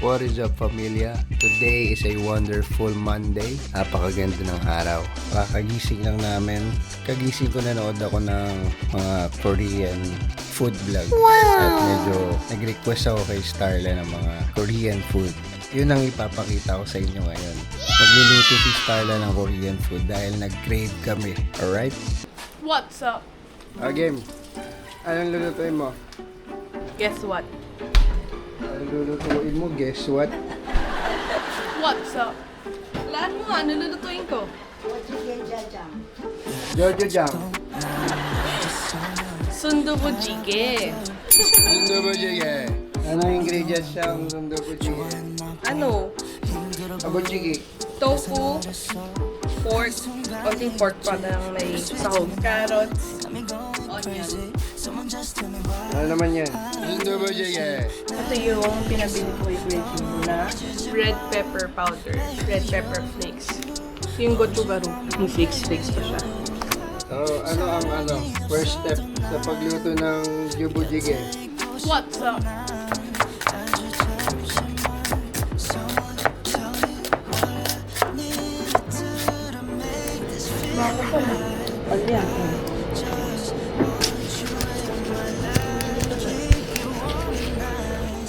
What is up, familia? Today is a wonderful Monday. Napakaganda ng araw. Kakagising lang namin. Kagising ko, nanood ako ng mga Korean food vlog. Wow! At medyo nag-request ako kay Starla ng mga Korean food. Yun ang ipapakita ko sa inyo ngayon. Magluluto si Starla ng Korean food dahil nag-crave kami. Alright? What's up? Game. Anong lulutuin mo? Guess what? Anong lulutuin mo? Guess what? What's up? Laan mo nga, nilulutuin ko. Jojo Jam. Sundubu jjigae. Sundubu jjigae. Anong ingredients siya ang sundubu jjigae? Ano? Abuchigi. Tofu, pork, konting pork pa lang may sahog, carrots, onion. Ano naman yan? Sundubu jjigae. Ito yung pinabili ko kay Gretchen na red pepper powder, red pepper flakes. Yung gochugaru, yung flakes pa siya. So, ano first step sa pagluto ng sundubu jjigae? What's up?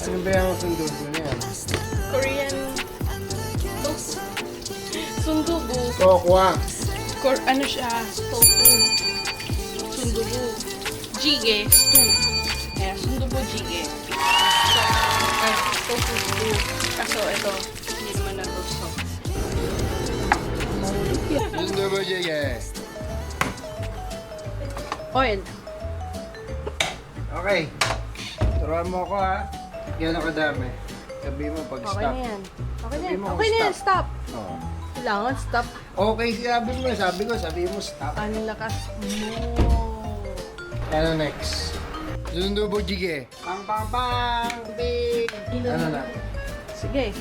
Ano ba yung sundubu niya? Korean tofu. Sundubu. Kokwa. Ano siya? Tofu. Sundubu. Jjigae. Stew. Kaya sundubu jjigae. Tofu stew. Kaso ito, hindi naman nagusto. Sundubu jjigae. Oil. Okay. Turuan mo ako, ha. Gano'n kadami. Sabi mo pag Okay stop. na yan. Okay na yan. Sabi mo Okay na yan. Stop. Oo. Kailangan stop. Okay, sabi ko, stop. Ang lakas mo. Ano next? Sundubu jjigae. Pang, big. Ano na? Sige.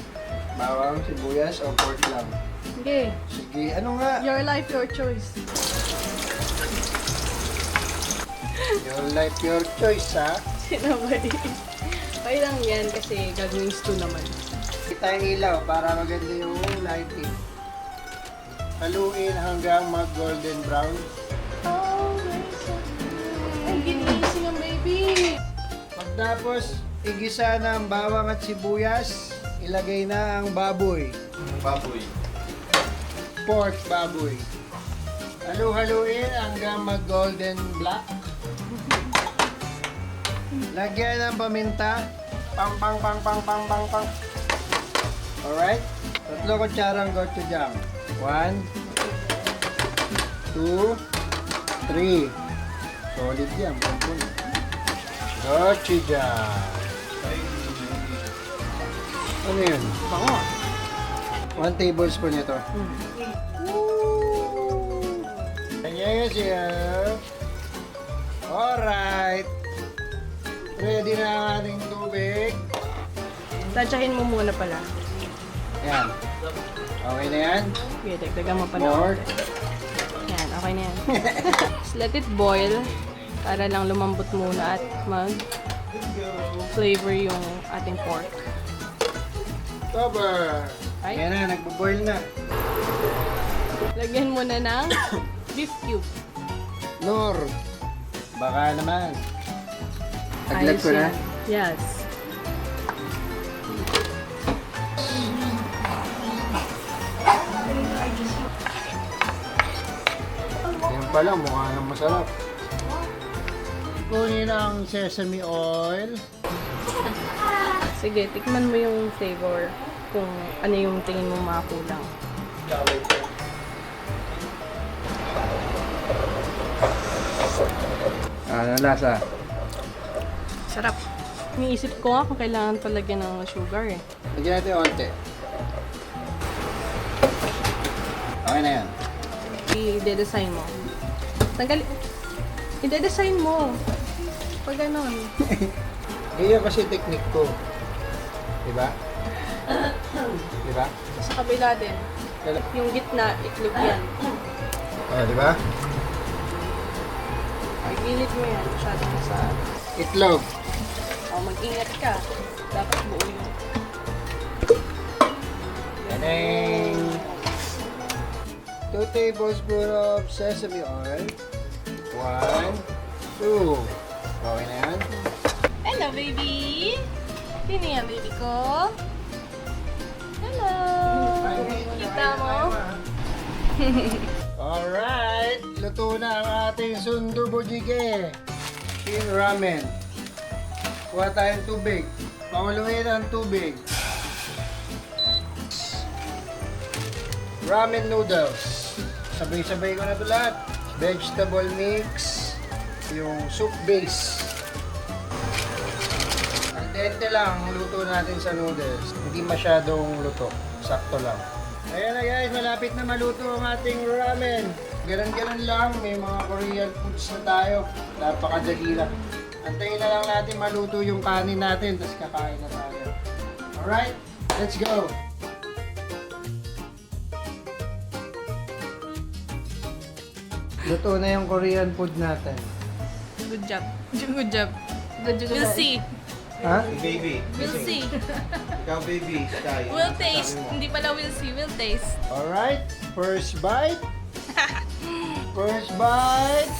Bawang, sibuyas, o pork lang? Sige. Sige, ano nga? Your life, your choice. Your life, your choice, ha? Sinabay. Okay lang yan kasi gagawin stew naman. Kita yung ilaw para maganda yung lighting. Haluin hanggang mag-golden brown. Oh, ay, ginising ang baby. Pagtapos, igisa na ang bawang at sibuyas, ilagay na ang baboy. Pork baboy. Halu-haluin hanggang mag-golden black. Lagyan ng paminta. Pang. Alright? 3 kutsarang gochujang. 1, 2, 3. Solid yan. Gochujang. Ano yun? Bango. 1 tablespoon ito. Ganyan siya. Alright. Ready na ang ating tubig. Tansyahin mo muna pala. Yan. Okay na yan? Okay, dagdagan mo pa na. More. Yan, okay na yan. Just let it boil para lang lumambot muna at mag-flavor yung ating pork. Cover. Ay. Yan na, nagbo-boil na. Lagyan mo na ng beef cube. Nor. Baka naman. Taglag Ayos ko na. yan. Yes. Yan pala, mukha nang masarap. Kunin ang sesame oil. Sige, tikman mo yung flavor kung ano yung tingin mo makakulang. Ano lasa? Sarap. Iniisip ko nga kung kailangan palagyan ng sugar eh. Lagyan natin onte. Okay na yan. I-design mo. Tanggalin. I-design mo. Pag ganon. Iyan kasi technique ko. Diba? Diba? Sa kabila din. Yung gitna, itlog yan. Oh, diba? Pag-ilit mo yan, masyadong sa... Itlog. Oh, mag-ingat ka. Dapat buo yung... 2 tablespoons of sesame oil. 1, 2. Okay na yan? Hello, baby! Sino yan, baby ko? Hello! Kita mo? Alright, luto na ang ating sundubu jjigae. Shin ramen. Kuha tayong tubig. Pakuluin ang tubig. Ramen noodles. Sabay-sabay ko na ito lahat. Vegetable mix. Yung soup base. Al dente lang ang luto natin sa noodles. Hindi masyadong luto. Sakto lang. Ayan na guys, malapit na maluto ang ating ramen. Ganon-ganon lang, may mga Korean foods na tayo. Napakadali lang. Antayin na lang natin maluto yung kanin natin, tapos kakain na tayo. Alright, let's go! Luto na yung Korean food natin. Good job. Good job. We'll see. Ha? Baby. We'll see. Ikaw, baby. Sky. We'll taste. Hindi pala we'll see. We'll taste. Alright, first bite. First bite.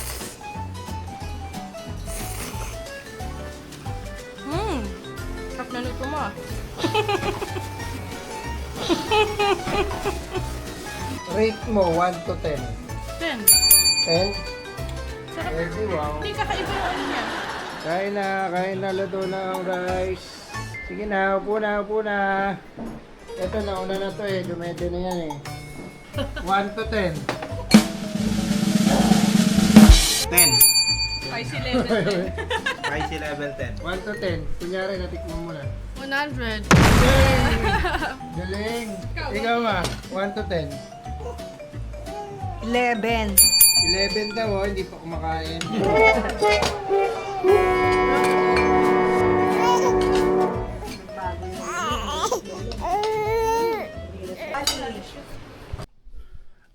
Sarap na luto mo ah. Rate mo, 1 to 10. 10. 10? Sarap. Ready, wow. Hindi kakaiba yung ano niya. Kain na, luto na ang rice. Sige na, upo na. Ito, nauna na to eh, dumete na yan eh. 1 to 10. 10. Spicy level 10. Spicy level 10. 1 to 10. Kunyari, natikman mo na. 100. Galing! Ikaw ma, 1 to 10. 11. 11 daw oh, hindi pa kumakain.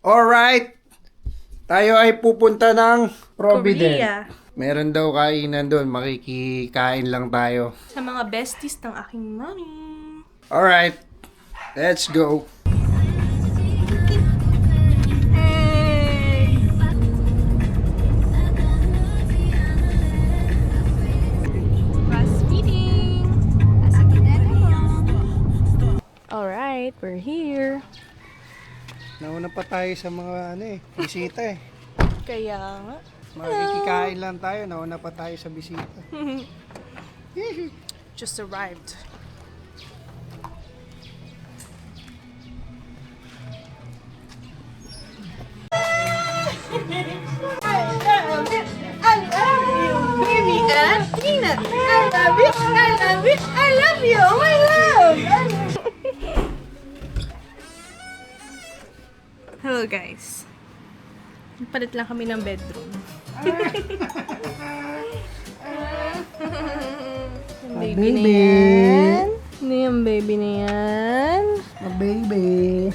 Alright! Tayo ay pupunta ng Provident. Korea. Meron daw kainan doon, makikikain lang tayo. Sa mga besties ng aking mommy. Alright, let's go. Breastfeeding. Alright, we're here. Nauna pa tayo sa mga bisita eh. Kaya nga. Makikikain lang tayo, nauna pa tayo sa bisita. Just arrived. Baby, Tina, I love you, I love you, I love you, oh my love! Hello guys. Palit lang kami ng bedroom. Yung baby na yan. Ano yung baby na yan? Oh, baby.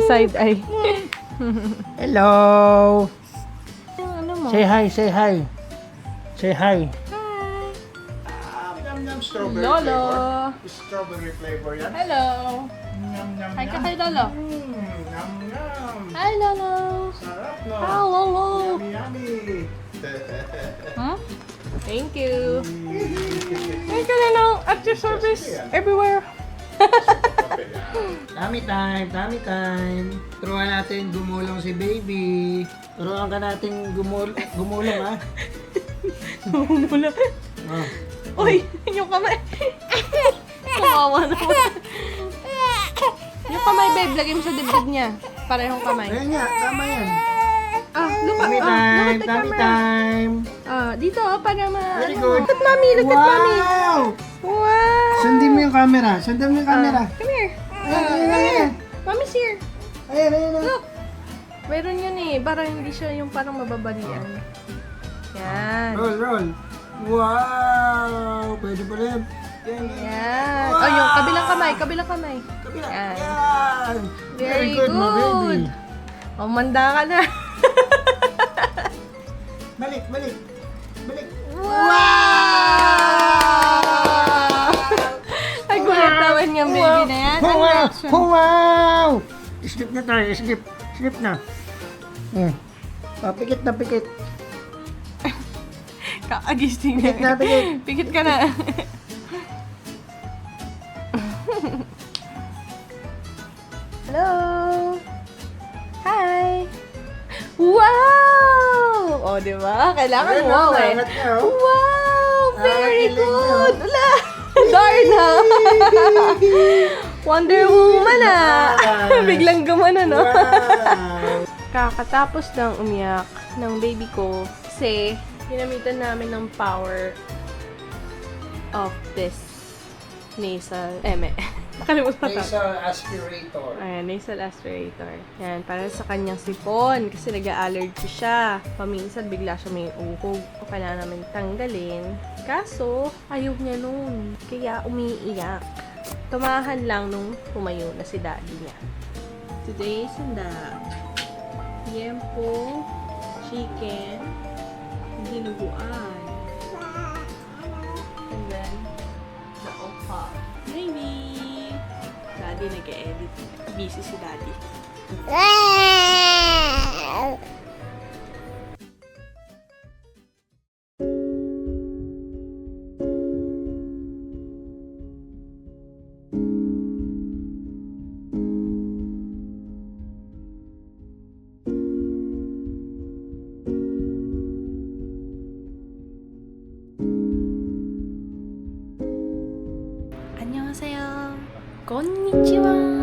Side eye. Hello. Ano mo? Say hi, say hi. Say hi. Yum yum strawberry Lolo. flavor. Strawberry flavor yan. Hello. Yum yum Hi ka kay Lolo. Yum yum. Hi Lolo. Sarap no. Hello. Yummy yummy. Huh? Thank you. Thank you Lolo. At your service everywhere. Tummy time, tummy time. Turuan natin gumulong si baby. Turuan ka natin gumulong ha. Mula. Oh. Uy, yung kamay. Kawawa naman. Yung kamay, babe, lagay mo sa dibdib niya. Parehong kamay. Ayan nga, tama yan. Look Tummy at, time, look at the tummy camera. time. Dito, para Very good. Look at mommy, look at mommy. Wow! Wow. Sundin mo yung camera. Sundin mo yung camera. Come here. Ayan. Mommy's here. Ayan. Look. Meron yun eh. Para hindi siya yung parang mababalian. Yan. Roll. Wow! Pwede pa rin. Yan. Oh, yung kabilang kamay. Kabilang kamay. Kabila. Yan. Yan. Very my baby. good. Oh, manda ka na. Balik. Ay, gulat naman yung baby na yan. Ang reaction. Wow! Sleep na tayo, sleep. Sleep na. Pikit na pikit. Kaagising Pikit na pikit. Pikit ka na. Hello! Hi! Wow! O, di ba? Kailangan Ayun, mo eh. angat niya, oh. Wow! Very Kilig good! Wala! Darna! Wonder Woman ah! Biglang gumana, no? Wow. Kakatapos ng umiyak ng baby ko kasi ginamitan namin ng power of this nasal nakalimutan ko. Nasal aspirator. Ayan, nasal aspirator. Yan, para sa kanyang sipon kasi nag-allergy siya. Paminsan bigla siya may uhog. O kailangan namin tanggalin. Kaso, ayaw niya nun. Kaya umiiyak. Tumahan lang nung pumayo na si daddy niya. Today is the yempo, chicken, dinuguan. And then, the opa. Maybe. Daddy nag-edit. Busy si daddy. 안녕하세요. konnichiwa.